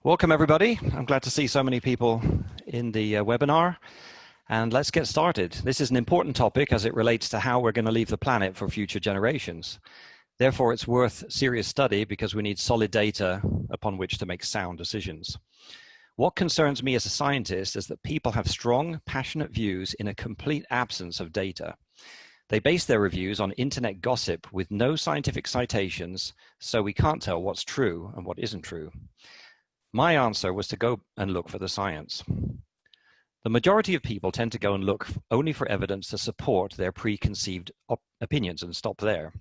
Welcome, everybody. I'm glad to see so many people in the webinar. And let's get started. This is an important topic as it relates to how we're going to leave the planet for future generations. Therefore, it's worth serious study because we need solid data upon which to make sound decisions. What concerns me as a scientist is that people have strong, passionate views in a complete absence of data. They base their reviews on internet gossip with no scientific citations, so we can't tell what's true and what isn't true. My answer was to go and look for the science. The majority of people tend to go and look only for evidence to support their preconceived opinions and stop there.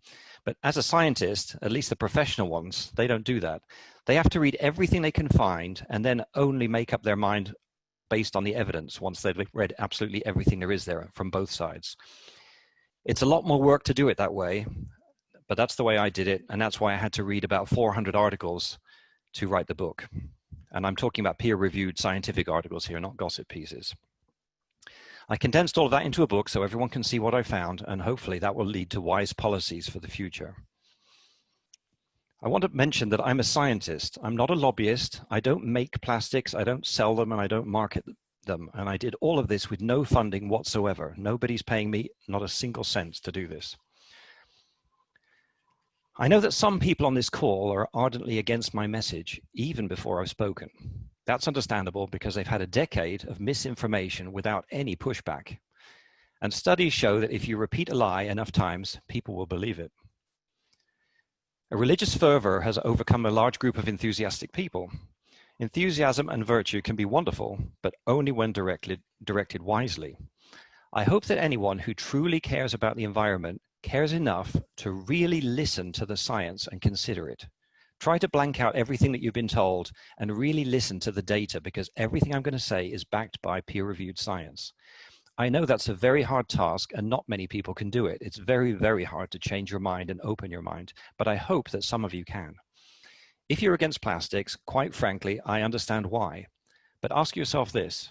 But as a scientist, at least the professional ones, they don't do that. They have to read everything they can find and then only make up their mind based on the evidence once they've read absolutely everything there is there from both sides. It's a lot more work to do it that way, but that's the way I did it, and that's why I had to read about 400 articles to write the book. And I'm talking about peer-reviewed scientific articles here, not gossip pieces. I condensed all of that into a book so everyone can see what I found, and hopefully that will lead to wise policies for the future. I want to mention that I'm a scientist. I'm not a lobbyist. I don't make plastics, I don't sell them, and I don't market them. And I did all of this with no funding whatsoever. Nobody's paying me not a single cent to do this. I know that some people on this call are ardently against my message, even before I've spoken. That's understandable because they've had a decade of misinformation without any pushback. And studies show that if you repeat a lie enough times, people will believe it. A religious fervor has overcome a large group of enthusiastic people. Enthusiasm and virtue can be wonderful, but only when directed wisely. I hope that anyone who truly cares about the environment cares enough to really listen to the science and consider it. Try to blank out everything that you've been told and really listen to the data, because everything I'm going to say is backed by peer-reviewed science. I know that's a very hard task and not many people can do it. It's very, very hard to change your mind and open your mind, but I hope that some of you can. If you're against plastics, quite frankly, I understand why. But ask yourself this: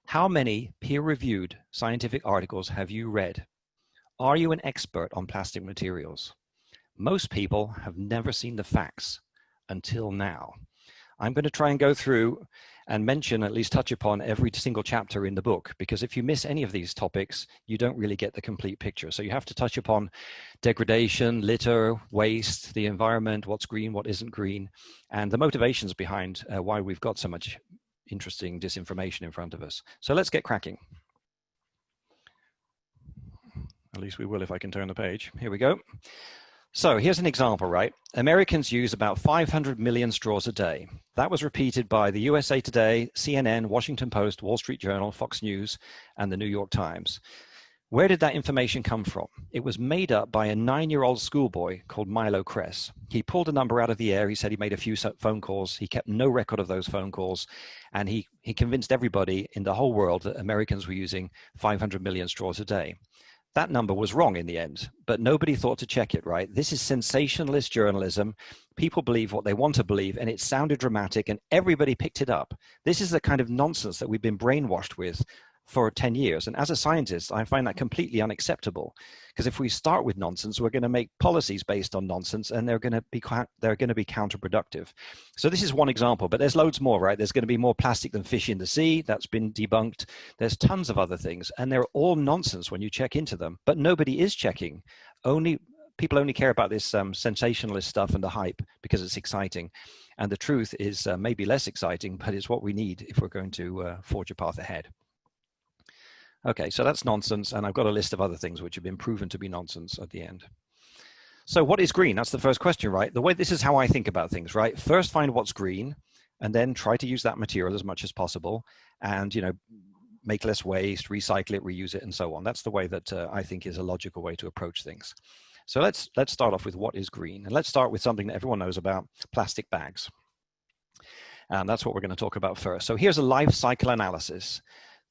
how many peer-reviewed scientific articles have you read? Are you an expert on plastic materials? Most people have never seen the facts until now. I'm going to try and go through and mention, at least touch upon, every single chapter in the book, because if you miss any of these topics, you don't really get the complete picture. So you have to touch upon degradation, litter, waste, the environment, what's green, what isn't green, and the motivations behind why we've got so much interesting disinformation in front of us. So let's get cracking. At least we will if I can turn the page. Here we go. So here's an example, right? Americans use about 500 million straws a day. That was repeated by the USA Today, CNN, Washington Post, Wall Street Journal, Fox News, and the New York Times. Where did that information come from? It was made up by a 9-year-old schoolboy called Milo Kress. He pulled a number out of the air. He said he made a few phone calls. He kept no record of those phone calls. And he convinced everybody in the whole world that Americans were using 500 million straws a day. That number was wrong in the end, but nobody thought to check it, right? This is sensationalist journalism. People believe what they want to believe, and it sounded dramatic, and everybody picked it up. This is the kind of nonsense that we've been brainwashed with for 10 years. And as a scientist, I find that completely unacceptable, because if we start with nonsense, we're going to make policies based on nonsense, and they're going to be counterproductive. So this is one example, but there's loads more, right? There's going to be more plastic than fish in the sea. That's been debunked. There's tons of other things, and they're all nonsense when you check into them, but nobody is checking. People only care about this sensationalist stuff and the hype because it's exciting. And the truth is maybe less exciting, but it's what we need if we're going to forge a path ahead. Okay, so that's nonsense, and I've got a list of other things which have been proven to be nonsense at the end. So what is green? That's the first question, right? This is how I think about things, right? First find what's green, and then try to use that material as much as possible, and make less waste, recycle it, reuse it, and so on. That's the way that I think is a logical way to approach things. So let's start off with what is green, and let's start with something that everyone knows about: plastic bags. And that's what we're going to talk about first. So here's a life cycle analysis.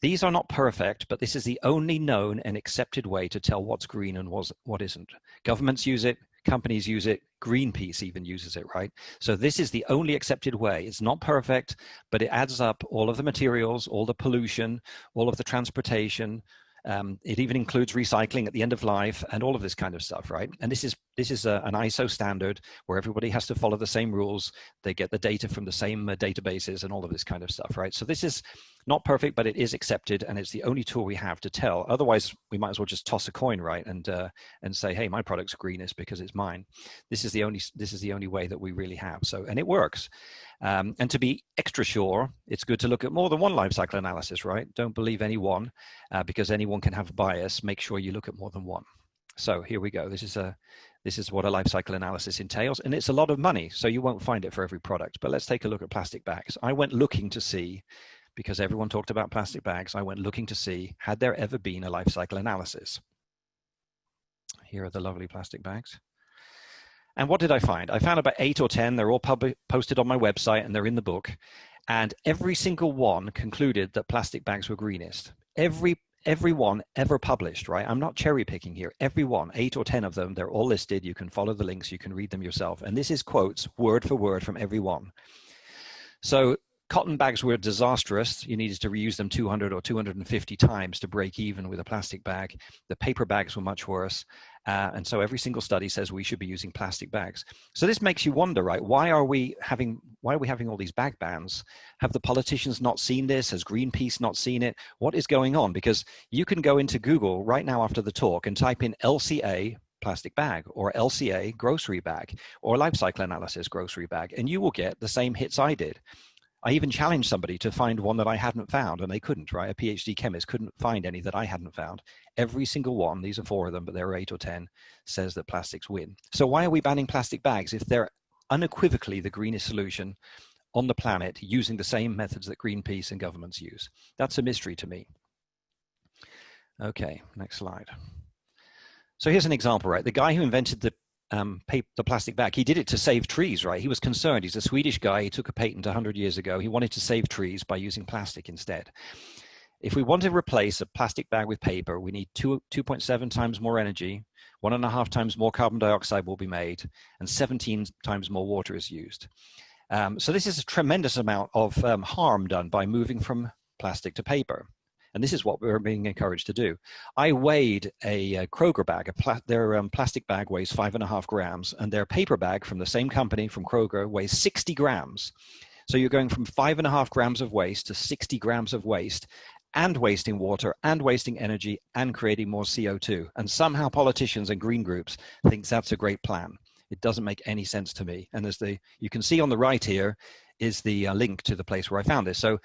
These are not perfect, but this is the only known and accepted way to tell what's green and what isn't. Governments use it, companies use it, Greenpeace even uses it, right? So this is the only accepted way. It's not perfect, but it adds up all of the materials, all the pollution, all of the transportation, It even includes recycling at the end of life and all of this kind of stuff, right? And this is an ISO standard where everybody has to follow the same rules. They get the data from the same databases and all of this kind of stuff, right? So this is not perfect, but it is accepted, and it's the only tool we have to tell. Otherwise, we might as well just toss a coin, right, and say, hey, my product's greenest because it's mine. This is the only way that we really have. So, and it works. And to be extra sure, it's good to look at more than one life cycle analysis, right? Don't believe any one, because anyone can have a bias. Make sure you look at more than one. So here we go. This is what a life cycle analysis entails, and it's a lot of money, so you won't find it for every product. But let's take a look at plastic bags. I went looking to see, because everyone talked about plastic bags, I went looking to see, had there ever been a life cycle analysis? Here are the lovely plastic bags. And what did I find? I found about 8 or 10. They're all posted on my website, and they're in the book. And every single one concluded that plastic bags were greenest. Every one ever published, right? I'm not cherry picking here. Every one, 8 or 10 of them, they're all listed. You can follow the links. You can read them yourself. And this is quotes word for word from every one. So cotton bags were disastrous. You needed to reuse them 200 or 250 times to break even with a plastic bag. The paper bags were much worse. And so every single study says we should be using plastic bags. So this makes you wonder, right? Why are we having all these bag bans? Have the politicians not seen this? Has Greenpeace not seen it? What is going on? Because you can go into Google right now after the talk and type in LCA plastic bag or LCA grocery bag or life cycle analysis grocery bag, and you will get the same hits I did. I even challenged somebody to find one that I hadn't found, and they couldn't, right? A PhD chemist couldn't find any that I hadn't found. Every single one, these are 4 of them, but there are 8 or 10, says that plastics win. So why are we banning plastic bags if they're unequivocally the greenest solution on the planet using the same methods that Greenpeace and governments use? That's a mystery to me. Okay, next slide. So here's an example, right? The guy who invented the plastic bag, he did it to save trees, right? He was concerned. He's a Swedish guy. He took a patent 100 years ago. He wanted to save trees by using plastic instead. If we want to replace a plastic bag with paper, we need 2.7 times more energy, 1.5 times more carbon dioxide will be made, and 17 times more water is used. So this is a tremendous amount of harm done by moving from plastic to paper. And this is what we're being encouraged to do. I weighed a Kroger bag. Their plastic bag weighs 5.5 grams, and their paper bag from the same company, from Kroger, weighs 60 grams. So you're going from 5.5 grams of waste to 60 grams of waste, and wasting water, and wasting energy, and creating more CO2. And somehow politicians and green groups think that's a great plan. It doesn't make any sense to me. And you can see on the right here is the link to the place where I found this. So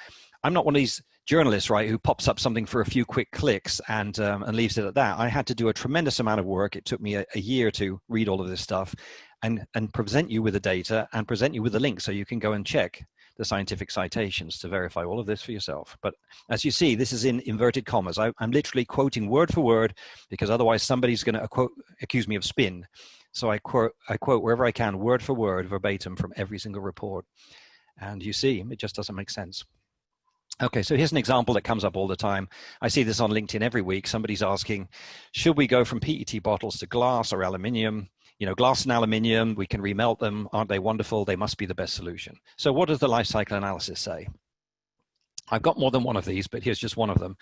I'm not one of these journalists, right, who pops up something for a few quick clicks and leaves it at that. I had to do a tremendous amount of work. It took me a year to read all of this stuff and present you with the data and present you with the link so you can go and check the scientific citations to verify all of this for yourself. But as you see, this is in inverted commas. I'm literally quoting word for word because otherwise somebody's going to accuse me of spin. So I quote wherever I can, word for word, verbatim from every single report. And you see, it just doesn't make sense. Okay, so here's an example that comes up all the time. I see this on LinkedIn every week. Somebody's asking, should we go from PET bottles to glass or aluminium? You know, glass and aluminium, we can remelt them. Aren't they wonderful? They must be the best solution. So what does the life cycle analysis say? I've got more than one of these, but here's just one of them.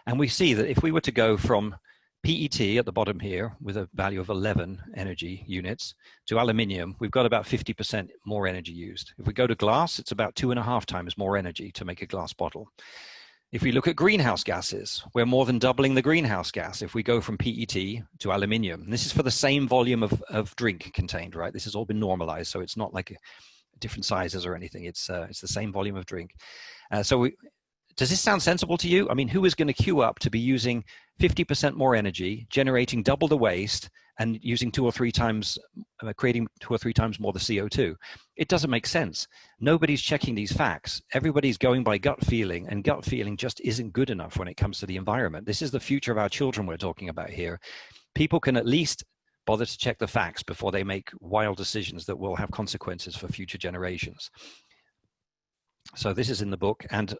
And we see that if we were to go from PET at the bottom here with a value of 11 energy units to aluminium, we've got about 50% more energy used. If we go to glass, it's about 2.5 times more energy to make a glass bottle. If we look at greenhouse gases, we're more than doubling the greenhouse gas if we go from PET to aluminium. And this is for the same volume of drink contained, right? This has all been normalized, so it's not like different sizes or anything. It's the same volume of drink. Does this sound sensible to you? I mean, who is going to queue up to be using 50% more energy, generating double the waste, and using 2 or 3 times, creating 2 or 3 times more the CO2? It doesn't make sense. Nobody's checking these facts. Everybody's going by gut feeling, and gut feeling just isn't good enough when it comes to the environment. This is the future of our children we're talking about here. People can at least bother to check the facts before they make wild decisions that will have consequences for future generations. So this is in the book, and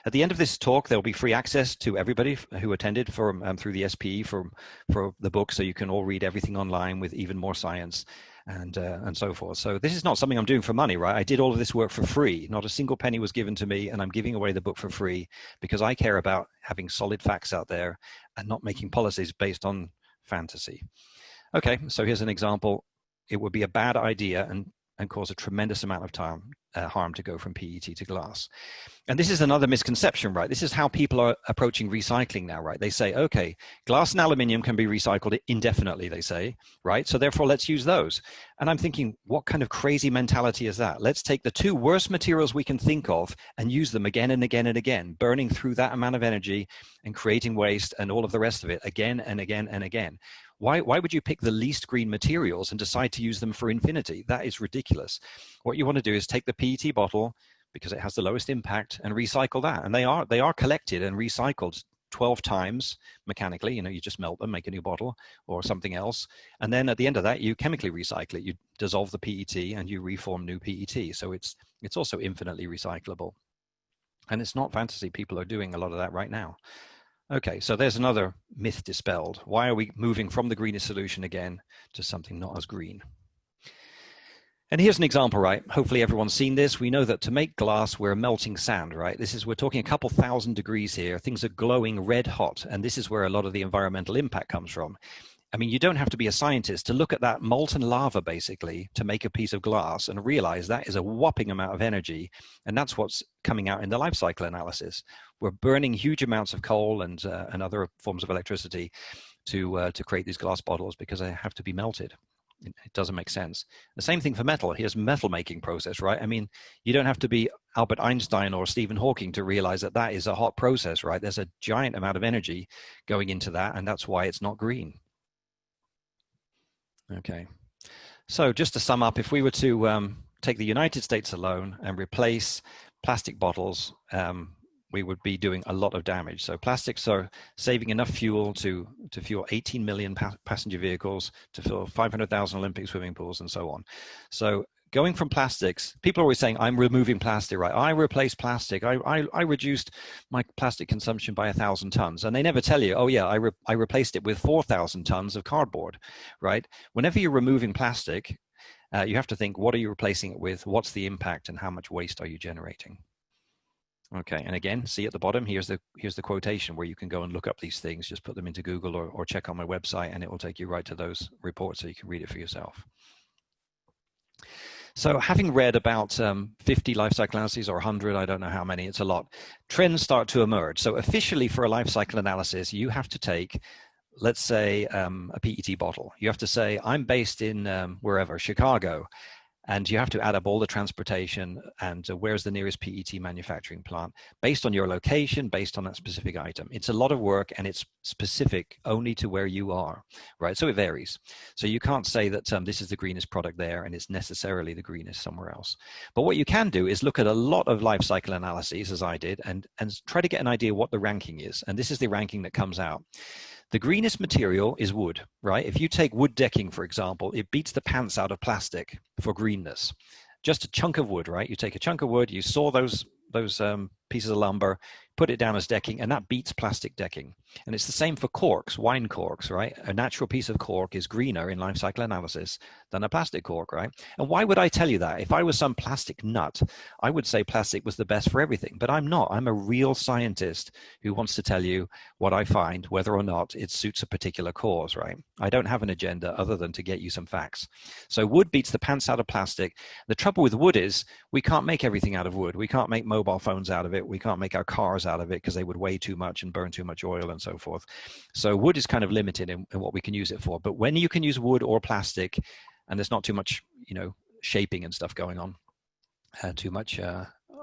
at the end of this talk, there will be free access to everybody who attended through the SPE for the book, so you can all read everything online with even more science. and so forth. So this is not something I'm doing for money, right? I did all of this work for free. Not a single penny was given to me, and I'm giving away the book for free because I care about having solid facts out there and not making policies based on fantasy. Okay, so here's an example. It would be a bad idea and cause a tremendous amount of harm to go from PET to glass. And this is another misconception, right? This is how people are approaching recycling now, right? They say, okay, glass and aluminium can be recycled indefinitely, they say, right? So therefore, let's use those. And I'm thinking, what kind of crazy mentality is that? Let's take the two worst materials we can think of and use them again and again and again, burning through that amount of energy and creating waste and all of the rest of it again and again and again. Why would you pick the least green materials and decide to use them for infinity? That is ridiculous. What you want to do is take the PET bottle, because it has the lowest impact, and recycle that. And they are collected and recycled 12 times mechanically. You just melt them, make a new bottle or something else. And then at the end of that, you chemically recycle it. You dissolve the PET and you reform new PET. So it's also infinitely recyclable. And it's not fantasy. People are doing a lot of that right now. Okay, so there's another myth dispelled. Why are we moving from the greenest solution again to something not as green? And here's an example, right? Hopefully everyone's seen this. We know that to make glass, we're melting sand, right? We're talking a couple thousand degrees here. Things are glowing red hot. And this is where a lot of the environmental impact comes from. I mean, you don't have to be a scientist to look at that molten lava, basically, to make a piece of glass and realize that is a whopping amount of energy. And that's what's coming out in the life cycle analysis. We're burning huge amounts of coal and other forms of electricity to create these glass bottles because they have to be melted. It doesn't make sense. The same thing for metal. Here's metal making process, right? I mean, you don't have to be Albert Einstein or Stephen Hawking to realize that that is a hot process, right? There's a giant amount of energy going into that, and that's why it's not green. Okay. So just to sum up, if we were to take the United States alone and replace plastic bottles, we would be doing a lot of damage. So plastics are saving enough fuel to fuel 18 million passenger vehicles, to fill 500,000 Olympic swimming pools, and so on. So going from plastics, people are always saying, I'm removing plastic, right? I replaced plastic. I reduced my plastic consumption by 1,000 tons. And they never tell you, oh yeah, I replaced it with 4,000 tons of cardboard, right? Whenever you're removing plastic, you have to think, what are you replacing it with? What's the impact and how much waste are you generating? Okay, and again, see at the bottom, here's the quotation where you can go and look up these things. Just put them into Google or check on my website, and it will take you right to those reports so you can read it for yourself. So having read about 50 life cycle analyses or 100, I don't know how many, it's a lot, trends start to emerge. So officially for a life cycle analysis, you have to take, let's say, a PET bottle. You have to say, I'm based in wherever, Chicago. And you have to add up all the transportation and where's the nearest PET manufacturing plant based on your location, based on that specific item. It's a lot of work and it's specific only to where you are, right? So it varies. So you can't say that this is the greenest product there and it's necessarily the greenest somewhere else. But what you can do is look at a lot of life cycle analyses, as I did, and try to get an idea what the ranking is. And this is the ranking that comes out. The greenest material is wood, right? If you take wood decking, for example, it beats the pants out of plastic for greenness. Just a chunk of wood, right? You take a chunk of wood, you saw those pieces of lumber, put it down as decking, and that beats plastic decking. And it's the same for corks, wine corks, right? A natural piece of cork is greener in life cycle analysis than a plastic cork, right? And why would I tell you that? If I was some plastic nut, I would say plastic was the best for everything, but I'm not. I'm a real scientist who wants to tell you what I find, whether or not it suits a particular cause, right? I don't have an agenda other than to get you some facts. So wood beats the pants out of plastic. The trouble with wood is we can't make everything out of wood. We can't make mobile phones out of it. We can't make our cars out of it because they would weigh too much and burn too much oil and so forth. So wood is kind of limited in what we can use it for. But when you can use wood or plastic and there's not too much, shaping and stuff going on, too much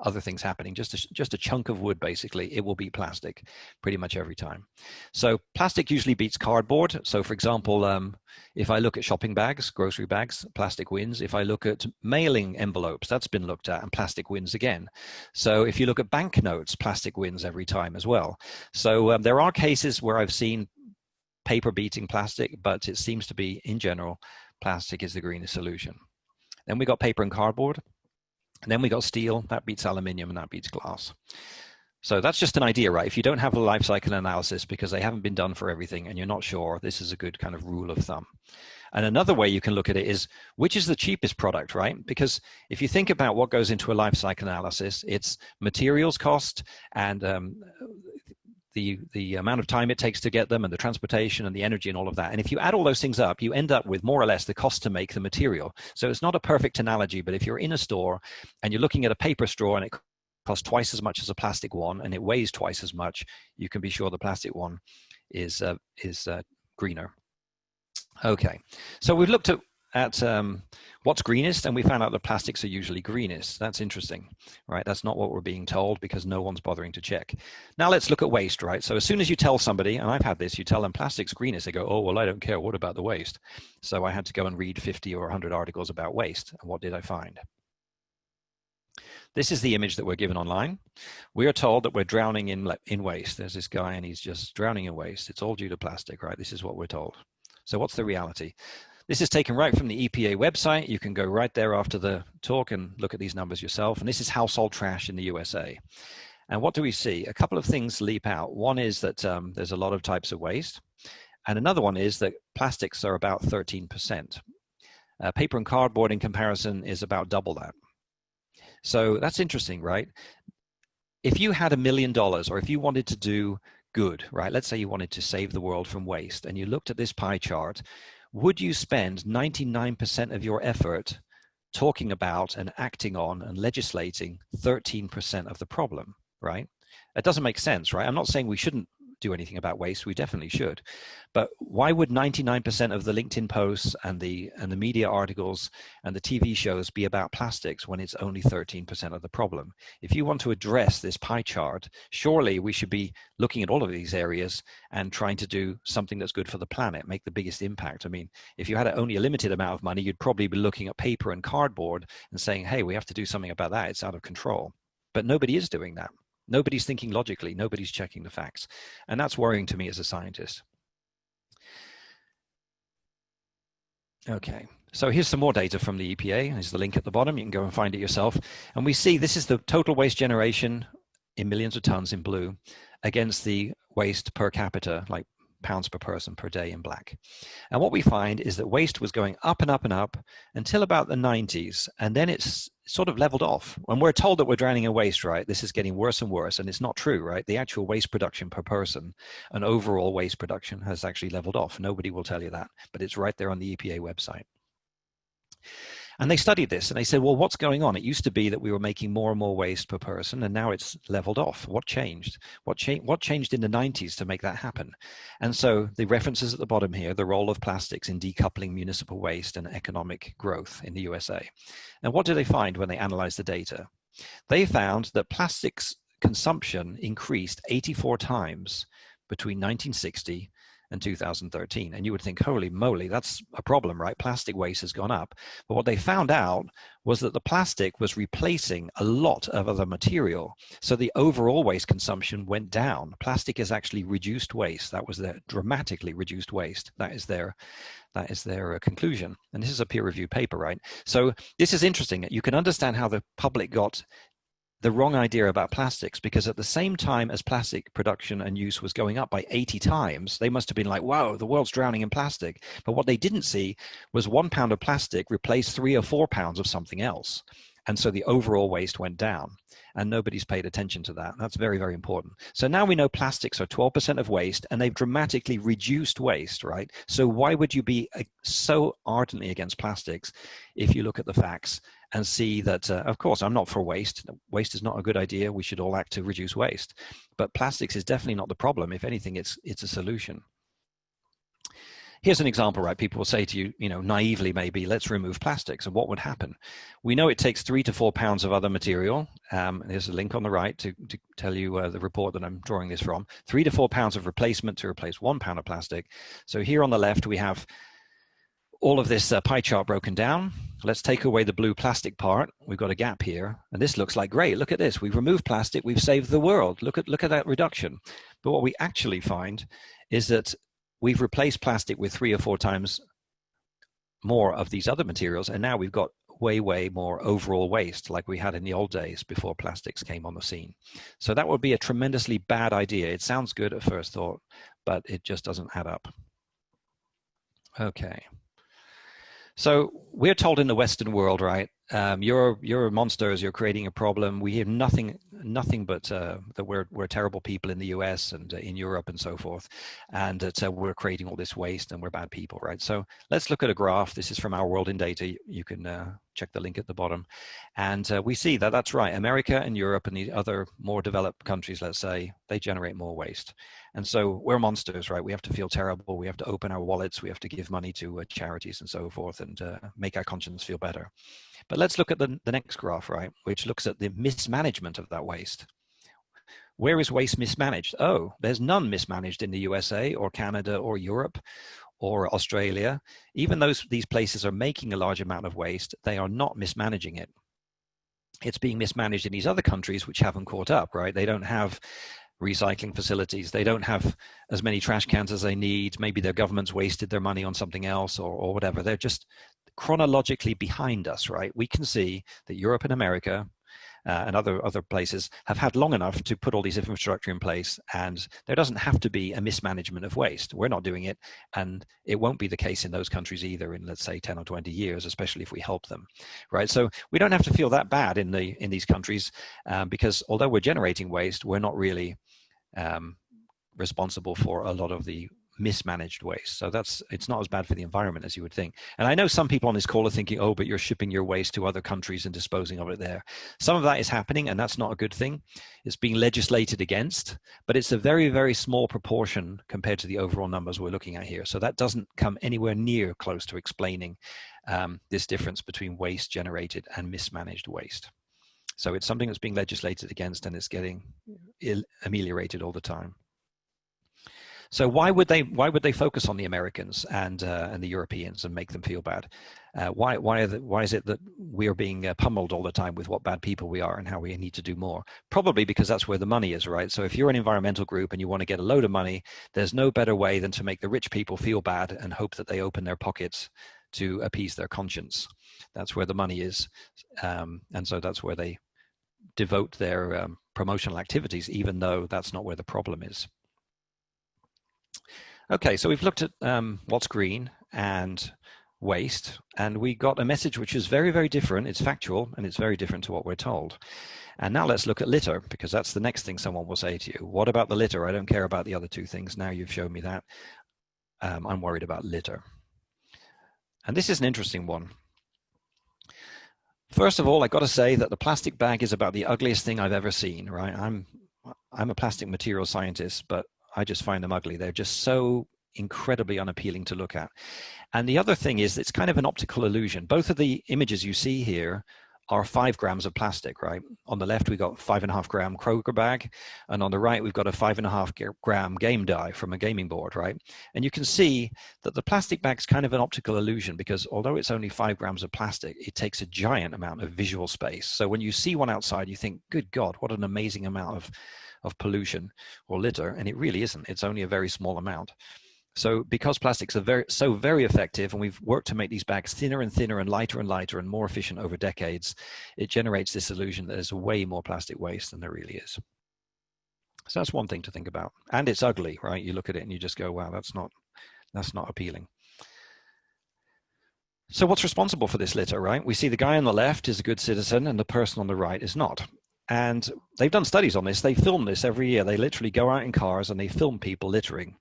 other things happening, just a chunk of wood, basically, it will beat plastic pretty much every time. So plastic usually beats cardboard. So for example, if I look at shopping bags, grocery bags, plastic wins. If I look at mailing envelopes, that's been looked at and plastic wins again. So if you look at banknotes, plastic wins every time as well. So there are cases where I've seen paper beating plastic, but it seems to be, in general, plastic is the greenest solution. Then we got paper and cardboard. And then we got steel, that beats aluminium, and that beats glass. So that's just an idea, right? If you don't have a life cycle analysis because they haven't been done for everything and you're not sure, this is a good kind of rule of thumb. And another way you can look at it is, which is the cheapest product, right? Because if you think about what goes into a life cycle analysis, it's materials cost and the amount of time it takes to get them and the transportation and the energy and all of that. And if you add all those things up, you end up with more or less the cost to make the material. So it's not a perfect analogy, but if you're in a store and you're looking at a paper straw and it costs twice as much as a plastic one and it weighs twice as much, you can be sure the plastic one is greener. Okay, so we've looked at what's greenest, and we found out that plastics are usually greenest. That's interesting, right? That's not what we're being told because no one's bothering to check. Now let's look at waste, right? So as soon as you tell somebody, and I've had this, you tell them plastic's greenest, they go, oh, well, I don't care. What about the waste? So I had to go and read 50 or 100 articles about waste. And what did I find? This is the image that we're given online. We are told that we're drowning in waste. There's this guy and he's just drowning in waste. It's all due to plastic, right? This is what we're told. So what's the reality? This is taken right from the EPA website. You can go right there after the talk and look at these numbers yourself. And this is household trash in the USA. And what do we see? A couple of things leap out. One is that there's a lot of types of waste. And another one is that plastics are about 13%. Paper and cardboard in comparison is about double that. So that's interesting, right? If you had $1 million or if you wanted to do good, right? Let's say you wanted to save the world from waste and you looked at this pie chart, would you spend 99% of your effort talking about and acting on and legislating 13% of the problem, right? That doesn't make sense, right? I'm not saying we shouldn't do anything about waste. We definitely should. But why would 99% of the LinkedIn posts and the media articles and the TV shows be about plastics when it's only 13% of the problem? If you want to address this pie chart, surely we should be looking at all of these areas and trying to do something that's good for the planet, make the biggest impact. I mean, if you had only a limited amount of money, you'd probably be looking at paper and cardboard and saying, hey, we have to do something about that. It's out of control. But nobody is doing that. Nobody's thinking logically. Nobody's checking the facts. And that's worrying to me as a scientist. Okay, so here's some more data from the EPA. There's the link at the bottom. You can go and find it yourself. And we see this is the total waste generation in millions of tons in blue against the waste per capita, like pounds per person per day in black. And what we find is that waste was going up and up and up until about the 90s, and then it's sort of leveled off. When we're told that we're drowning in waste, right, this is getting worse and worse, and it's not true, right? The actual waste production per person and overall waste production has actually leveled off. Nobody will tell you that, but it's right there on the EPA website. And they studied this and they said, well, what's going on? It used to be that we were making more and more waste per person, and now it's leveled off. What changed? What changed in the 90s to make that happen? And so the references at the bottom here, the role of plastics in decoupling municipal waste and economic growth in the USA. And what did they find when they analyzed the data? They found that plastics consumption increased 84 times between 1960 and 2013. And you would think, holy moly, that's a problem, right? Plastic waste has gone up. But what they found out was that the plastic was replacing a lot of other material. So the overall waste consumption went down. Plastic is actually reduced waste. That was their dramatically reduced waste. That is their conclusion. And this is a peer-reviewed paper, right? So this is interesting. You can understand how the public got the wrong idea about plastics, because at the same time as plastic production and use was going up by 80 times, they must have been like, wow, the world's drowning in plastic. But what they didn't see was 1 pound of plastic replaced 3 or 4 pounds of something else. And so the overall waste went down, and nobody's paid attention to that. That's very, very important. So now we know plastics are 12% of waste, and they've dramatically reduced waste, right? So why would you be so ardently against plastics if you look at the facts and see that, of course, I'm not for waste. Waste is not a good idea. We should all act to reduce waste. But plastics is definitely not the problem. If anything, it's a solution. Here's an example, right? People will say to you, naively maybe, let's remove plastics. And what would happen? We know it takes 3 to 4 pounds of other material. There's a link on the right to tell you the report that I'm drawing this from. 3 to 4 pounds of replacement to replace 1 pound of plastic. So here on the left, we have all of this pie chart broken down. Let's take away the blue plastic part. We've got a gap here. And this looks like great. Look at this. We've removed plastic. We've saved the world. Look at that reduction. But what we actually find is that we've replaced plastic with 3 or 4 times more of these other materials, and now we've got way more overall waste like we had in the old days before plastics came on the scene. So that would be a tremendously bad idea. It sounds good at first thought, but it just doesn't add up. Okay. So we're told in the Western world, right? You're monsters. You're creating a problem. We hear nothing but that we're terrible people in the U.S. and in Europe and so forth, and that we're creating all this waste and we're bad people, right? So let's look at a graph. This is from Our World in Data. You can check the link at the bottom, and we see that that's right. America and Europe and the other more developed countries, let's say, they generate more waste. And so we're monsters, right? We have to feel terrible. We have to open our wallets. We have to give money to charities and so forth and make our conscience feel better. But let's look at the next graph, right? Which looks at the mismanagement of that waste. Where is waste mismanaged? Oh, there's none mismanaged in the USA or Canada or Europe or Australia. Even though these places are making a large amount of waste, they are not mismanaging it. It's being mismanaged in these other countries which haven't caught up, right? They don't have recycling facilities. They don't have as many trash cans as they need. Maybe their government's wasted their money on something else or whatever. They're just chronologically behind us, right? We can see that Europe and America and other places have had long enough to put all these infrastructure in place, and there doesn't have to be a mismanagement of waste. We're not doing it, and it won't be the case in those countries either in, let's say, 10 or 20 years, especially if we help them, right? So we don't have to feel that bad in these countries because although we're generating waste, we're not really responsible for a lot of the mismanaged waste. So it's not as bad for the environment as you would think. And I know some people on this call are thinking, oh, but you're shipping your waste to other countries and disposing of it there. Some of that is happening, and that's not a good thing. It's being legislated against, but it's a very, very small proportion compared to the overall numbers we're looking at here. So that doesn't come anywhere near close to explaining this difference between waste generated and mismanaged waste. So it's something that's being legislated against, and it's getting ameliorated all the time. So why would they focus on the Americans and the Europeans and make them feel bad? Why is it that we are being pummeled all the time with what bad people we are and how we need to do more? Probably because that's where the money is, right? So if you're an environmental group and you want to get a load of money, there's no better way than to make the rich people feel bad and hope that they open their pockets to appease their conscience. That's where the money is, and so that's where they devote their promotional activities, even though that's not where the problem is. Okay, so we've looked at what's green and waste, and we got a message which is very, very different. It's factual, and it's very different to what we're told. And now let's look at litter, because that's the next thing someone will say to you. What about the litter? I don't care about the other two things. Now you've shown me that. I'm worried about litter. And this is an interesting one. First of all, I got to say that the plastic bag is about the ugliest thing I've ever seen, right? I'm a plastic material scientist, but I just find them ugly. They're just so incredibly unappealing to look at. And the other thing is it's kind of an optical illusion. Both of the images you see here are 5 grams of plastic, right? On the left, we've got 5.5 gram Kroger bag. And on the right, we've got a 5.5 gram game die from a gaming board, right? And you can see that the plastic bag's kind of an optical illusion because although it's only 5 grams of plastic, it takes a giant amount of visual space. So when you see one outside, you think, good God, what an amazing amount of pollution or litter. And it really isn't. It's only a very small amount. So because plastics are very effective, and we've worked to make these bags thinner and thinner and lighter and more efficient over decades, it generates this illusion that there's way more plastic waste than there really is. So that's one thing to think about. And it's ugly, right? You look at it and you just go, wow, that's not appealing. So what's responsible for this litter, right? We see the guy on the left is a good citizen and the person on the right is not. And they've done studies on this. They film this every year. They literally go out in cars and they film people littering.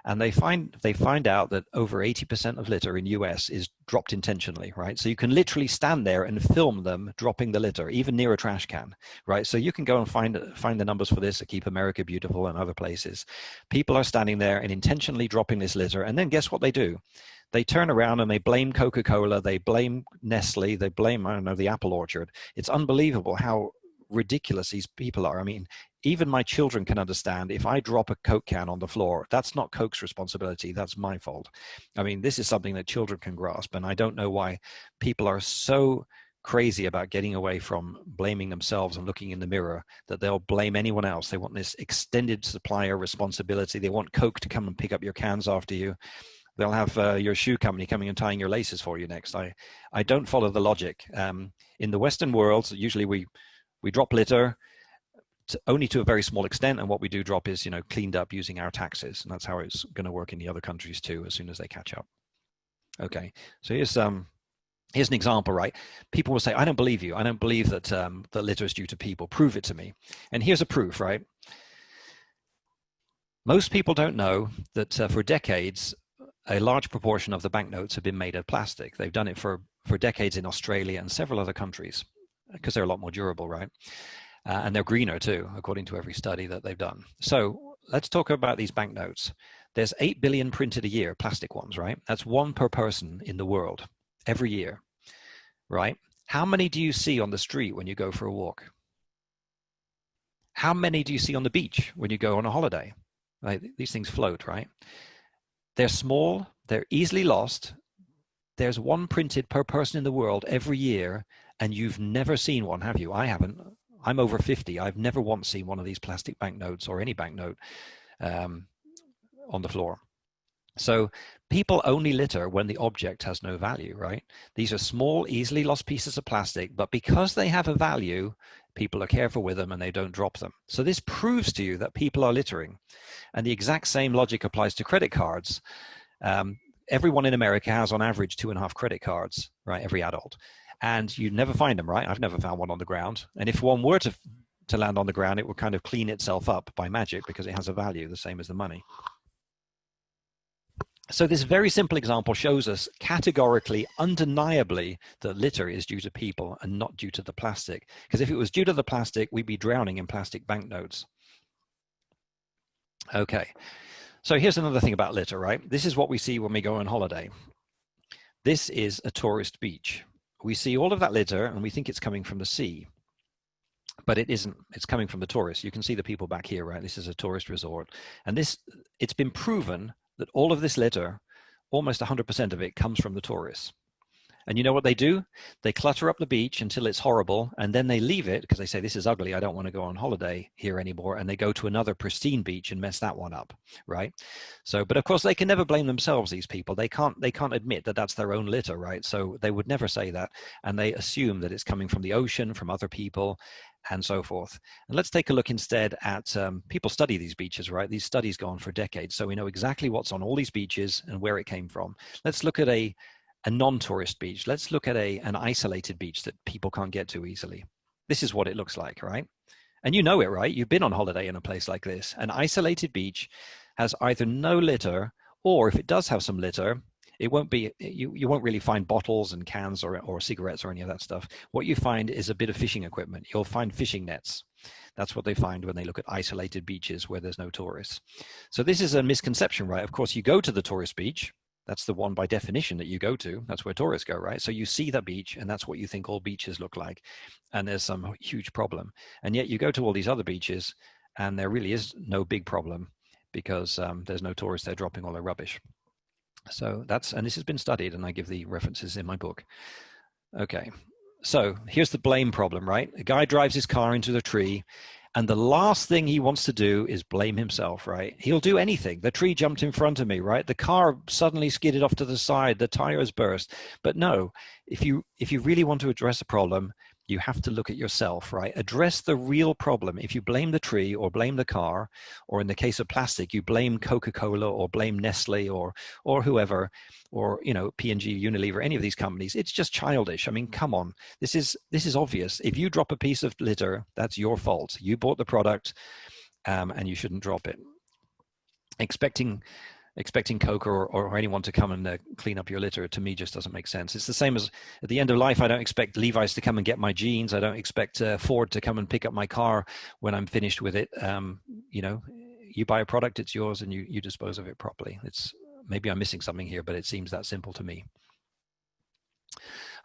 And they find out that over 80% of litter in US is dropped intentionally, right? So you can literally stand there and film them dropping the litter, even near a trash can, right? So you can go and find the numbers for this at Keep America Beautiful and other places. People are standing there and intentionally dropping this litter. And then guess what they do? They turn around and they blame Coca-Cola, they blame Nestle, they blame, I don't know, the apple orchard. It's unbelievable how ridiculous these people are. I mean, even my children can understand if I drop a Coke can on the floor, that's not Coke's responsibility, that's my fault. I mean, this is something that children can grasp, and I don't know why people are so crazy about getting away from blaming themselves and looking in the mirror that they'll blame anyone else. They want this extended supplier responsibility. They want Coke to come and pick up your cans after you. they'll have your shoe company coming and tying your laces for you next. I don't follow the logic. In the Western world, usually we drop litter only to a very small extent, and what we do drop is, you know, cleaned up using our taxes, and that's how it's going to work in the other countries too, as soon as they catch up. Okay, so here's an example, right? People will say, I don't believe you. I don't believe that that litter is due to people. Prove it to me. And here's a proof, right? Most people don't know that for decades, a large proportion of the banknotes have been made of plastic. They've done it for decades in Australia and several other countries because they're a lot more durable, right? And they're greener too, according to every study that they've done. So let's talk about these banknotes. There's 8 billion printed a year, plastic ones, right? That's one per person in the world every year, right? How many do you see on the street when you go for a walk? How many do you see on the beach when you go on a holiday? Right? These things float, right? They're small, they're easily lost. There's one printed per person in the world every year, and you've never seen one, have you? I haven't. I'm over 50. I've never once seen one of these plastic banknotes or any banknote on the floor. So people only litter when the object has no value, right? These are small, easily lost pieces of plastic, but because they have a value, people are careful with them and they don't drop them. So this proves to you that people are littering. And the exact same logic applies to credit cards. Everyone in America has on average 2.5 credit cards, right? Every adult. And you never find them, right? I've never found one on the ground. And if one were to land on the ground, it would kind of clean itself up by magic because it has a value, the same as the money. So this very simple example shows us categorically, undeniably, that litter is due to people and not due to the plastic. Because if it was due to the plastic, we'd be drowning in plastic banknotes. Okay, so here's another thing about litter, right? This is what we see when we go on holiday. This is a tourist beach. We see all of that litter and we think it's coming from the sea. But it isn't. It's coming from the tourists. You can see the people back here, right? This is a tourist resort. And it's been proven that all of this litter, almost 100% of it, comes from the tourists. And you know what they do? They clutter up the beach until it's horrible, and then they leave it because they say, this is ugly, I don't want to go on holiday here anymore, and they go to another pristine beach and mess that one up, right? So, but of course, they can never blame themselves, these people. They can't admit that that's their own litter, right? So they would never say that, and they assume that it's coming from the ocean, from other people, and so forth. And let's take a look instead at, people study these beaches, right? These studies go on for decades, so we know exactly what's on all these beaches and where it came from. Let's look at a non-tourist beach. Let's look at an isolated beach that people can't get to easily. This is what it looks like, right? And you know it, right? You've been on holiday in a place like this. An isolated beach has either no litter, or if it does have some litter, it won't be, you won't really find bottles and cans or cigarettes or any of that stuff. What you find is a bit of fishing equipment. You'll find fishing nets. That's what they find when they look at isolated beaches where there's no tourists. So this is a misconception, right? Of course, you go to the tourist beach. That's the one by definition that you go to. That's where tourists go, right? So you see the beach, and that's what you think all beaches look like. And there's some huge problem. And yet you go to all these other beaches, and there really is no big problem because there's no tourists there dropping all their rubbish. So and this has been studied, and I give the references in my book. Okay, so here's the blame problem, right? A guy drives his car into the tree, and the last thing he wants to do is blame himself, right? He'll do anything. The tree jumped in front of me, right? The car suddenly skidded off to the side. The tires burst. But no, if you really want to address a problem, you have to look at yourself, right? Address the real problem. If you blame the tree or blame the car, or in the case of plastic, you blame Coca-Cola or blame Nestle or whoever, or, you know, P&G, Unilever, any of these companies, it's just childish. I mean, come on. This is obvious. If you drop a piece of litter, that's your fault. You bought the product, and you shouldn't drop it. Expecting Coke or anyone to come and clean up your litter, to me, just doesn't make sense. It's the same as at the end of life. I don't expect Levi's to come and get my jeans. I don't expect Ford to come and pick up my car when I'm finished with it. You know, you buy a product, it's yours, and you dispose of it properly. Maybe I'm missing something here, but it seems that simple to me.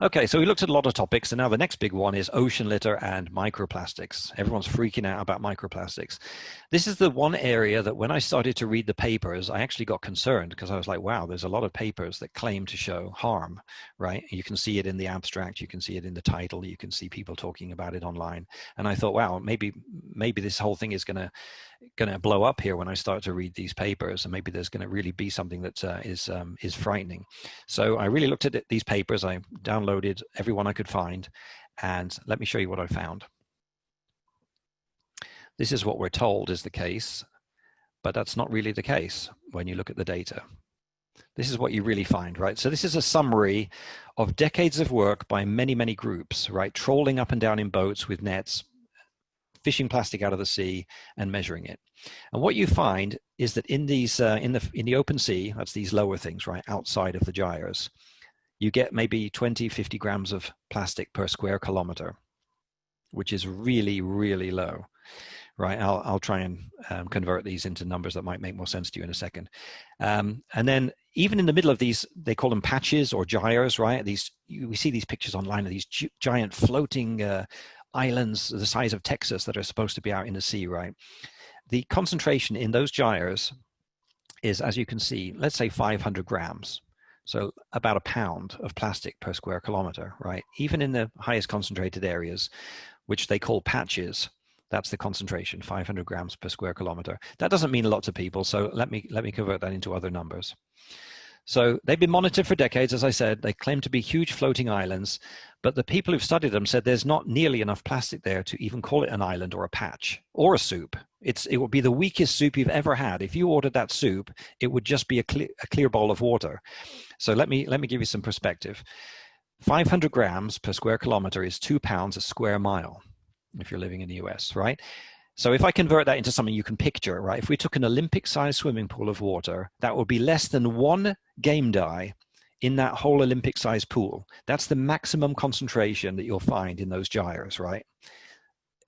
Okay, so we looked at a lot of topics, and now the next big one is ocean litter and microplastics. Everyone's freaking out about microplastics. This is the one area that when I started to read the papers, I actually got concerned because I was like, wow, there's a lot of papers that claim to show harm, right? You can see it in the abstract, you can see it in the title, you can see people talking about it online. And I thought, wow, maybe this whole thing is going to blow up here when I start to read these papers, and maybe there's going to really be something that is frightening. So I really looked at these papers. I downloaded every one I could find, and let me show you what I found. This is what we're told is the case, but that's not really the case when you look at the data. This is what you really find, right? So this is a summary of decades of work by many, many groups, right? Trawling up and down in boats with nets, fishing plastic out of the sea and measuring it. And what you find is that in these in the open sea, that's these lower things, right, outside of the gyres, you get maybe 20, 50 grams of plastic per square kilometer, which is really, really low, right? I'll try and convert these into numbers that might make more sense to you in a second. And then even in the middle of these, they call them patches or gyres, right? We see these pictures online of these giant floating islands the size of Texas that are supposed to be out in the sea, right? The concentration in those gyres is, as you can see, let's say 500 grams. So about a pound of plastic per square kilometer, right? Even in the highest concentrated areas, which they call patches, that's the concentration, 500 grams per square kilometer. That doesn't mean a lot to people, so let me convert that into other numbers. So they've been monitored for decades, as I said. They claim to be huge floating islands, but the people who've studied them said there's not nearly enough plastic there to even call it an island or a patch or a soup. It would be the weakest soup you've ever had. If you ordered that soup, it would just be a clear bowl of water. So let me give you some perspective. 500 grams per square kilometer is 2 pounds a square mile if you're living in the US, right? So if I convert that into something you can picture, right? If we took an Olympic-sized swimming pool of water, that would be less than one game die in that whole Olympic-sized pool. That's the maximum concentration that you'll find in those gyres, right?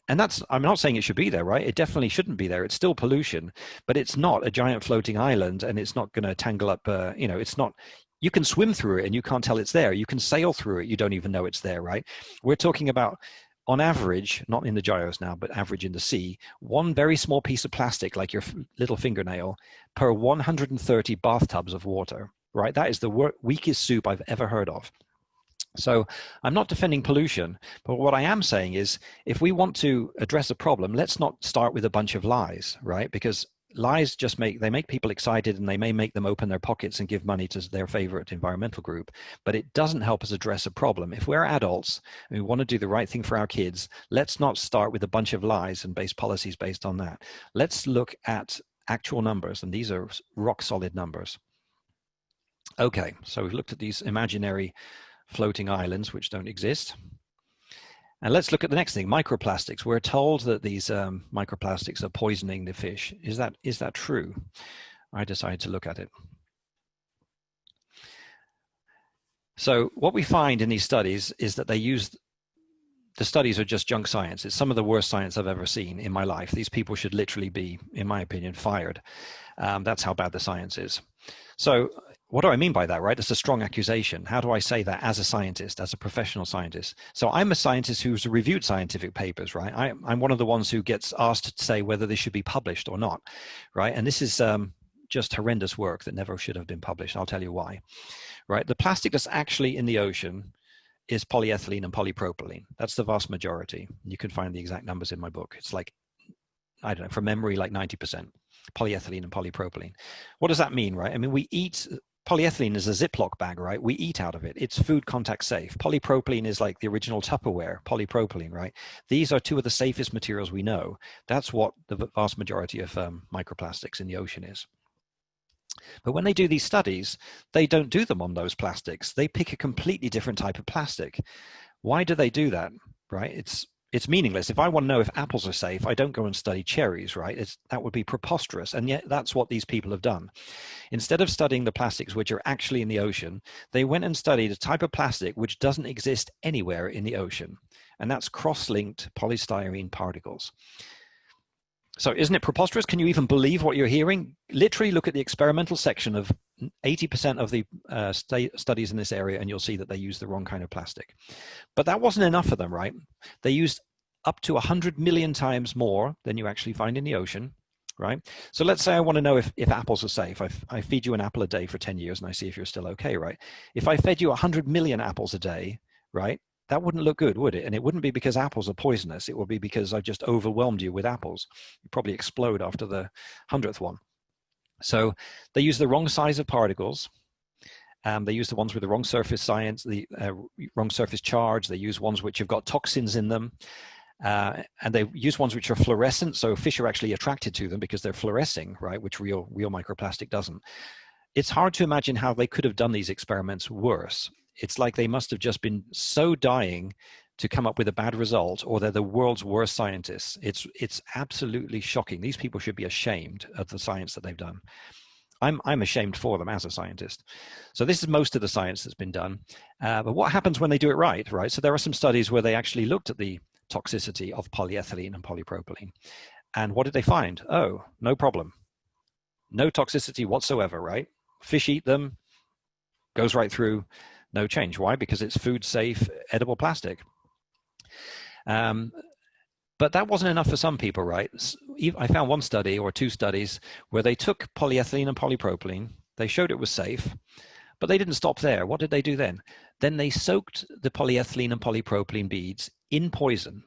And I'm not saying it should be there, right? It definitely shouldn't be there. It's still pollution, but it's not a giant floating island, and it's not going to tangle up, it's not, you can swim through it and you can't tell it's there. You can sail through it. You don't even know it's there, right? We're talking about, on average, not in the gyres now, but average in the sea, one very small piece of plastic, like your little fingernail, per 130 bathtubs of water, right? That is the weakest soup I've ever heard of. So I'm not defending pollution, but what I am saying is if we want to address a problem, let's not start with a bunch of lies, right? Because lies just make people excited, and they may make them open their pockets and give money to their favorite environmental group, but it doesn't help us address a problem. If we're adults and we want to do the right thing for our kids, let's not start with a bunch of lies and base policies based on that. Let's look at actual numbers, and these are rock solid numbers. Okay, so we've looked at these imaginary floating islands which don't exist. And let's look at the next thing, microplastics. We're told that these microplastics are poisoning the fish. Is that true? I decided to look at it. So what we find in these studies is that the studies are just junk science. It's some of the worst science I've ever seen in my life. These people should literally be, in my opinion, fired. That's how bad the science is. So what do I mean by that, right? That's a strong accusation. How do I say that as a scientist, as a professional scientist? So I'm a scientist who's reviewed scientific papers, right? I'm one of the ones who gets asked to say whether they should be published or not, right? And this is just horrendous work that never should have been published. I'll tell you why, right? The plastic that's actually in the ocean is polyethylene and polypropylene. That's the vast majority. You can find the exact numbers in my book. It's like, I don't know, from memory, like 90% polyethylene and polypropylene. What does that mean, right? I mean, we eat, polyethylene is a Ziploc bag, right? We eat out of it. It's food contact safe. Polypropylene is like the original Tupperware, polypropylene, right? These are two of the safest materials we know. That's what the vast majority of microplastics in the ocean is. But when they do these studies, they don't do them on those plastics. They pick a completely different type of plastic. Why do they do that, right? It's meaningless. If I want to know if apples are safe, I don't go and study cherries, right? That would be preposterous. And yet that's what these people have done. Instead of studying the plastics which are actually in the ocean, they went and studied a type of plastic which doesn't exist anywhere in the ocean. And that's cross-linked polystyrene particles. So isn't it preposterous? Can you even believe what you're hearing? Literally look at the experimental section of 80% of the studies in this area, and you'll see that they use the wrong kind of plastic. But that wasn't enough for them, right? They used up to 100 million times more than you actually find in the ocean, right? So let's say I want to know if apples are safe. I feed you an apple a day for 10 years and I see if you're still okay, right? If I fed you 100 million apples a day, right, that wouldn't look good, would it? And it wouldn't be because apples are poisonous. It would be because I just overwhelmed you with apples. You'd probably explode after the 100th one. So they use the wrong size of particles. They use the ones with the wrong surface science, the wrong surface charge. They use ones which have got toxins in them. And they use ones which are fluorescent, so fish are actually attracted to them because they're fluorescing, right, which real microplastic doesn't. It's hard to imagine how they could have done these experiments worse. It's like they must have just been so dying to come up with a bad result, or they're the world's worst scientists. It's absolutely shocking. These people should be ashamed of the science that they've done. I'm ashamed for them as a scientist. So this is most of the science that's been done. But what happens when they do it right? So there are some studies where they actually looked at the toxicity of polyethylene and polypropylene. And what did they find? Oh, no problem. No toxicity whatsoever, right? Fish eat them, goes right through, no change. Why? Because it's food safe, edible plastic. But that wasn't enough for some people, right? I found one study or two studies where they took polyethylene and polypropylene. They showed it was safe, but they didn't stop there. What did they do then? Then they soaked the polyethylene and polypropylene beads in poison.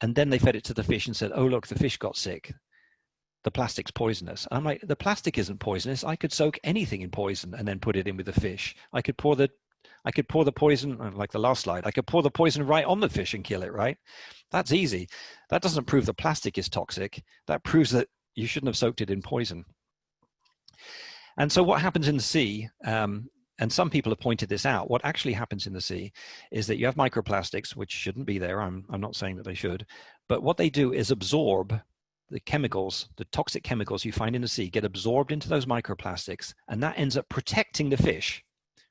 And then they fed it to the fish and said, oh, look, the fish got sick. The plastic's poisonous. And I'm like, the plastic isn't poisonous. I could soak anything in poison and then put it in with the fish. I could pour the poison, like the last slide, I could pour the poison right on the fish and kill it, right? That's easy. That doesn't prove the plastic is toxic. That proves that you shouldn't have soaked it in poison. And so what happens in the sea, and some people have pointed this out, what actually happens in the sea is that you have microplastics, which shouldn't be there. I'm not saying that they should, but what they do is absorb the chemicals, the toxic chemicals you find in the sea get absorbed into those microplastics, and that ends up protecting the fish,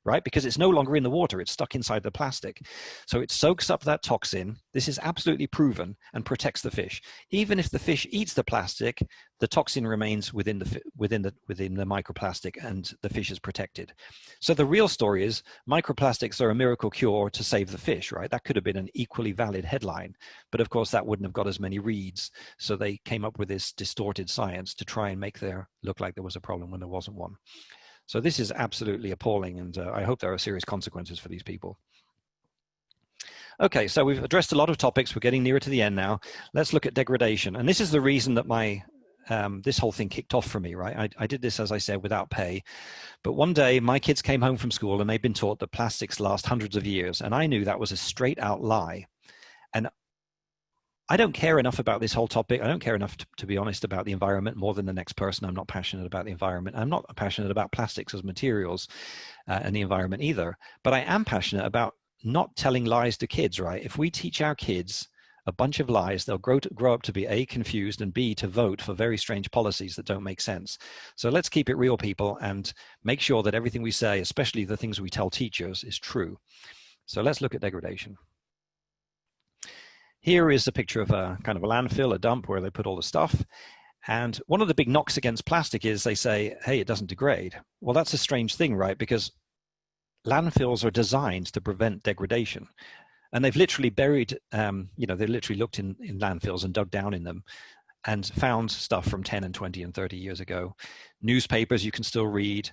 right? Because it's no longer in the water, it's stuck inside the plastic. So it soaks up that toxin. This is absolutely proven and protects the fish. Even if the fish eats the plastic, the toxin remains within the microplastic and the fish is protected. So the real story is microplastics are a miracle cure to save the fish, right? That could have been an equally valid headline, but of course that wouldn't have got as many reads. So they came up with this distorted science to try and make there look like there was a problem when there wasn't one. So this is absolutely appalling, and I hope there are serious consequences for these people. Okay, so we've addressed a lot of topics. We're getting nearer to the end now. Let's look at degradation. And this is the reason that this whole thing kicked off for me, right? I did this, as I said, without pay. But one day, my kids came home from school, and they'd been taught that plastics last hundreds of years. And I knew that was a straight-out lie. And I don't care enough about this whole topic. I don't care enough, to be honest, about the environment more than the next person. I'm not passionate about the environment. I'm not passionate about plastics as materials and the environment either. But I am passionate about not telling lies to kids, right? If we teach our kids a bunch of lies, they'll grow up to be A, confused, and B, to vote for very strange policies that don't make sense. So let's keep it real, people, and make sure that everything we say, especially the things we tell teachers, is true. So let's look at degradation. Here is a picture of a kind of a landfill, a dump where they put all the stuff. And one of the big knocks against plastic is they say, hey, it doesn't degrade. Well, that's a strange thing, right? Because landfills are designed to prevent degradation. And they've literally buried, they literally looked in landfills and dug down in them and found stuff from 10 and 20 and 30 years ago. Newspapers you can still read.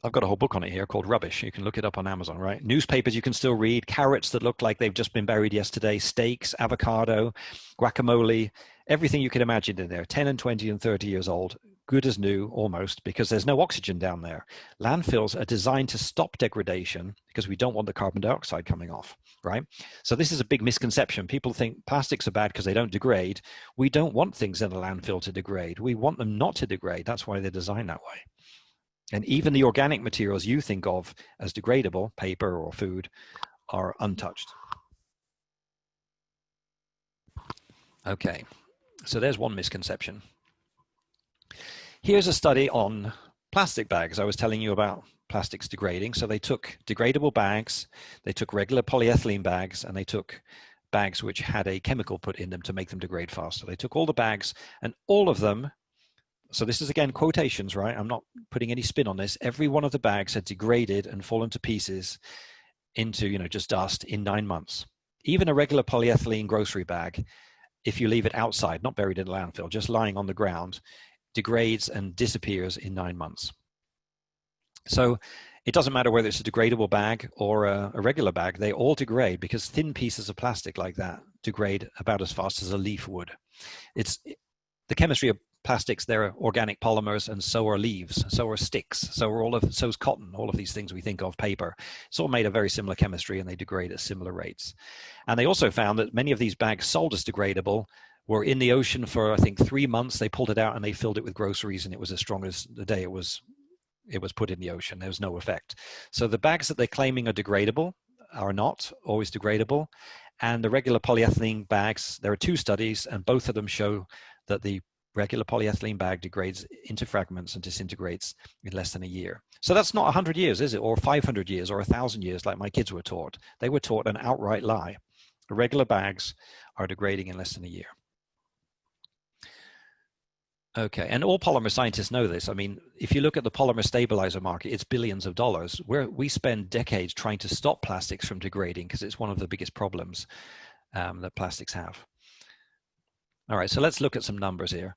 I've got a whole book on it here called Rubbish. You can look it up on Amazon, right? Newspapers you can still read, carrots that look like they've just been buried yesterday, steaks, avocado, guacamole, everything you can imagine in there, 10 and 20 and 30 years old, good as new almost, because there's no oxygen down there. Landfills are designed to stop degradation because we don't want the carbon dioxide coming off, right? So this is a big misconception. People think plastics are bad because they don't degrade. We don't want things in a landfill to degrade. We want them not to degrade. That's why they're designed that way. And even the organic materials you think of as degradable, paper or food, are untouched. Okay, so there's one misconception. Here's a study on plastic bags. I was telling you about plastics degrading. So they took degradable bags, they took regular polyethylene bags, and they took bags which had a chemical put in them to make them degrade faster. They took all the bags, and all of them, So this is again quotations, right? I'm not putting any spin on this. Every one of the bags had degraded and fallen to pieces into, just dust in 9 months. Even a regular polyethylene grocery bag, if you leave it outside, not buried in a landfill, just lying on the ground, degrades and disappears in 9 months. So it doesn't matter whether it's a degradable bag or a regular bag, they all degrade because thin pieces of plastic like that degrade about as fast as a leaf would. It's the chemistry of plastics, they're organic polymers, and so are leaves, so are sticks, so is cotton, all of these things we think of, paper. It's all made of very similar chemistry and they degrade at similar rates. And they also found that many of these bags sold as degradable were in the ocean for, I think, 3 months. They pulled it out and they filled it with groceries, and it was as strong as the day it was put in the ocean. There was no effect. So the bags that they're claiming are degradable are not always degradable. And the regular polyethylene bags, there are 2 studies, and both of them show that the regular polyethylene bag degrades into fragments and disintegrates in less than a year. So that's not 100 years, is it? Or 500 years or 1,000 years like my kids were taught. They were taught an outright lie. The regular bags are degrading in less than a year. Okay, and all polymer scientists know this. I mean, if you look at the polymer stabilizer market, it's billions of dollars. We spend decades trying to stop plastics from degrading because it's one of the biggest problems that plastics have. All right, so let's look at some numbers here.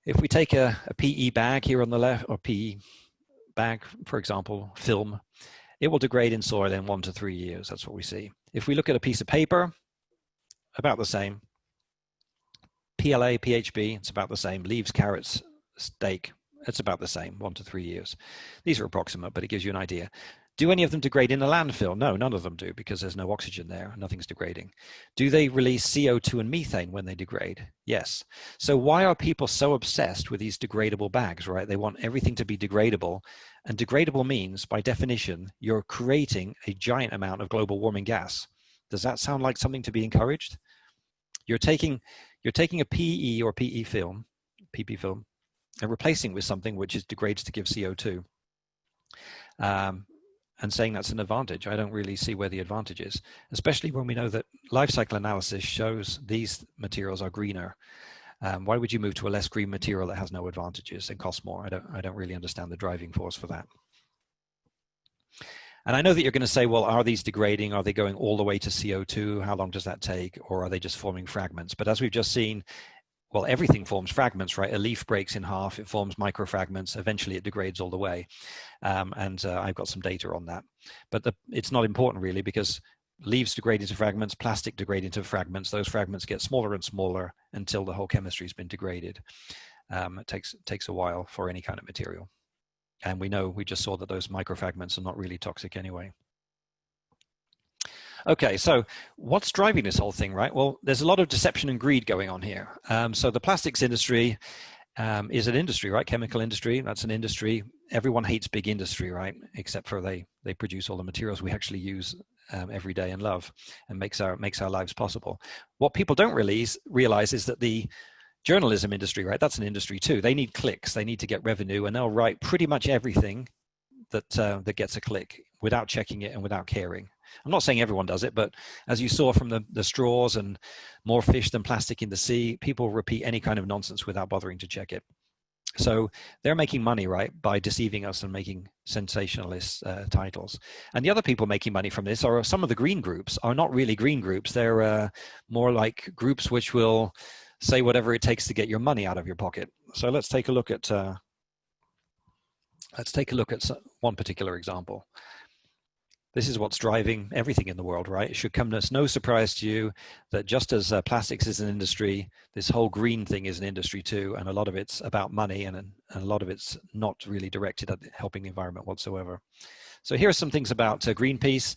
If we take a PE bag here on the left, or PE bag, for example, film, it will degrade in soil in 1 to 3 years. That's what we see. If we look at a piece of paper, about the same. PLA, PHB, it's about the same. Leaves, carrots, steak, it's about the same, 1 to 3 years. These are approximate, but it gives you an idea. Do any of them degrade in a landfill? No, none of them do, because there's no oxygen there. Nothing's degrading. Do they release CO2 and methane when they degrade? Yes. So why are people so obsessed with these degradable bags, right? They want everything to be degradable. And degradable means, by definition, you're creating a giant amount of global warming gas. Does that sound like something to be encouraged? You're taking a PE or PE film, PP film, and replacing it with something which degrades to give CO2. And saying that's an advantage. I don't really see where the advantage is, especially when we know that life cycle analysis shows these materials are greener. Why would you move to a less green material that has no advantages and costs more? I don't really understand the driving force for that. And I know that you're going to say, well, are these degrading? Are they going all the way to CO2? How long does that take? Or are they just forming fragments? But as we've just seen, well, everything forms fragments, right? A leaf breaks in half, it forms microfragments, eventually it degrades all the way. I've got some data on that. But it's not important really, because leaves degrade into fragments, plastic degrade into fragments. Those fragments get smaller and smaller until the whole chemistry has been degraded. It takes a while for any kind of material. And we just saw that those microfragments are not really toxic anyway. Okay, so what's driving this whole thing, right? Well, there's a lot of deception and greed going on here. So the plastics industry is an industry, right? Chemical industry, that's an industry. Everyone hates big industry, right? Except for they produce all the materials we actually use every day and love, and makes our lives possible. What people don't realize is that the journalism industry, right? That's an industry too. They need clicks, they need to get revenue, and they'll write pretty much everything that gets a click without checking it and without caring. I'm not saying everyone does it, but as you saw from the straws and more fish than plastic in the sea, people repeat any kind of nonsense without bothering to check it. So they're making money, right, by deceiving us and making sensationalist titles. And the other people making money from this are some of the green groups are not really green groups. They're more like groups which will say whatever it takes to get your money out of your pocket. So let's take a look at one particular example. This is what's driving everything in the world, right? It should come as no surprise to you that just as plastics is an industry, this whole green thing is an industry too, and a lot of it's about money, and a lot of it's not really directed at helping the environment whatsoever. So here are some things about Greenpeace.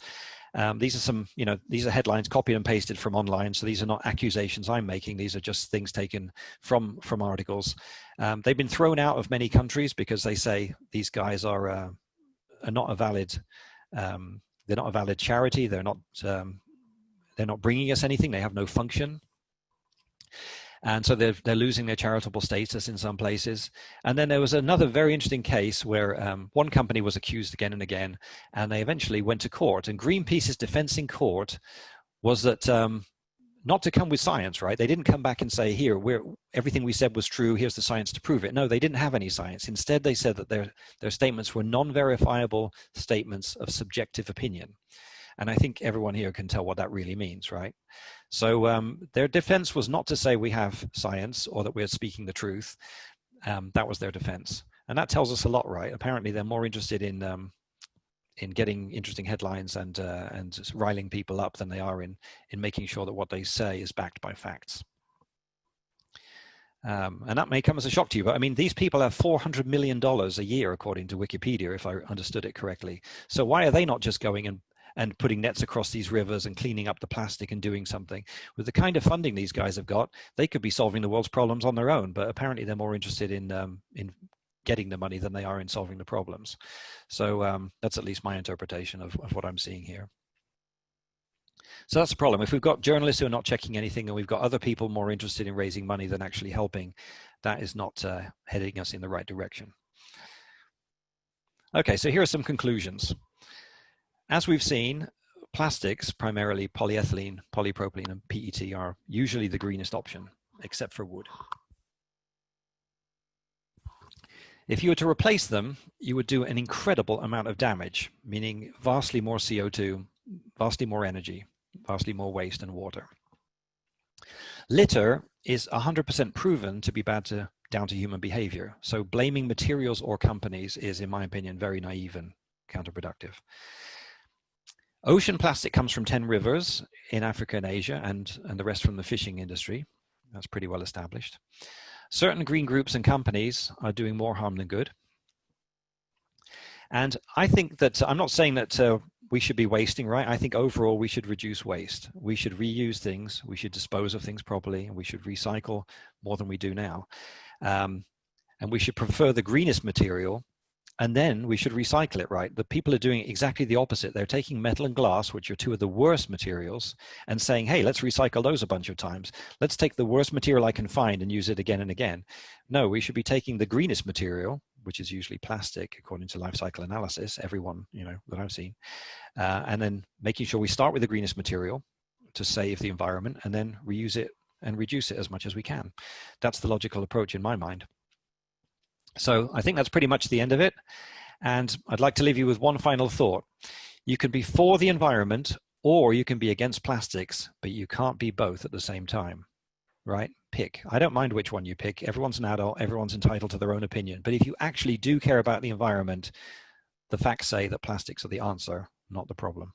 These are some, these are headlines copied and pasted from online. So these are not accusations I'm making. These are just things taken from articles. They've been thrown out of many countries because they say these guys are not a valid. They're not a valid charity. They're not bringing us anything. They have no function. And so they're losing their charitable status in some places. And then there was another very interesting case where one company was accused again and again, and they eventually went to court. And Greenpeace's defense in court was that not to come with science, right? They didn't come back and say, here, everything we said was true, here's the science to prove it. No, they didn't have any science. Instead, they said that their statements were non-verifiable statements of subjective opinion. And I think everyone here can tell what that really means, right? So their defense was not to say we have science or that we're speaking the truth. That was their defense. And that tells us a lot, right? Apparently, they're more interested in getting interesting headlines and riling people up than they are in making sure that what they say is backed by facts. And that may come as a shock to you, but I mean, these people have $400 million a year, according to Wikipedia, if I understood it correctly. So why are they not just going and putting nets across these rivers and cleaning up the plastic and doing something? With the kind of funding these guys have got, they could be solving the world's problems on their own, but apparently they're more interested in getting the money than they are in solving the problems. So that's at least my interpretation of what I'm seeing here. So that's the problem. If we've got journalists who are not checking anything and we've got other people more interested in raising money than actually helping, that is not heading us in the right direction. Okay, so here are some conclusions. As we've seen, plastics, primarily polyethylene, polypropylene, and PET, are usually the greenest option, except for wood. If you were to replace them, you would do an incredible amount of damage, meaning vastly more CO2, vastly more energy, vastly more waste and water. Litter is 100% proven to be down to human behavior. So blaming materials or companies is, in my opinion, very naive and counterproductive. Ocean plastic comes from 10 rivers in Africa and Asia, and the rest from the fishing industry. That's pretty well established. Certain green groups and companies are doing more harm than good. And I think that, I'm not saying that we should be wasting, right? I think overall we should reduce waste. We should reuse things. We should dispose of things properly. And we should recycle more than we do now. And we should prefer the greenest material. And then we should recycle it, right? The people are doing exactly the opposite. They're taking metal and glass, which are two of the worst materials, and saying, hey, let's recycle those a bunch of times. Let's take the worst material I can find and use it again and again. No, we should be taking the greenest material, which is usually plastic, according to life cycle analysis, everyone that I've seen, and then making sure we start with the greenest material to save the environment and then reuse it and reduce it as much as we can. That's the logical approach in my mind. So I think that's pretty much the end of it. And I'd like to leave you with one final thought. You can be for the environment or you can be against plastics, but you can't be both at the same time, right? Pick. I don't mind which one you pick. Everyone's an adult. Everyone's entitled to their own opinion. But if you actually do care about the environment, the facts say that plastics are the answer, not the problem.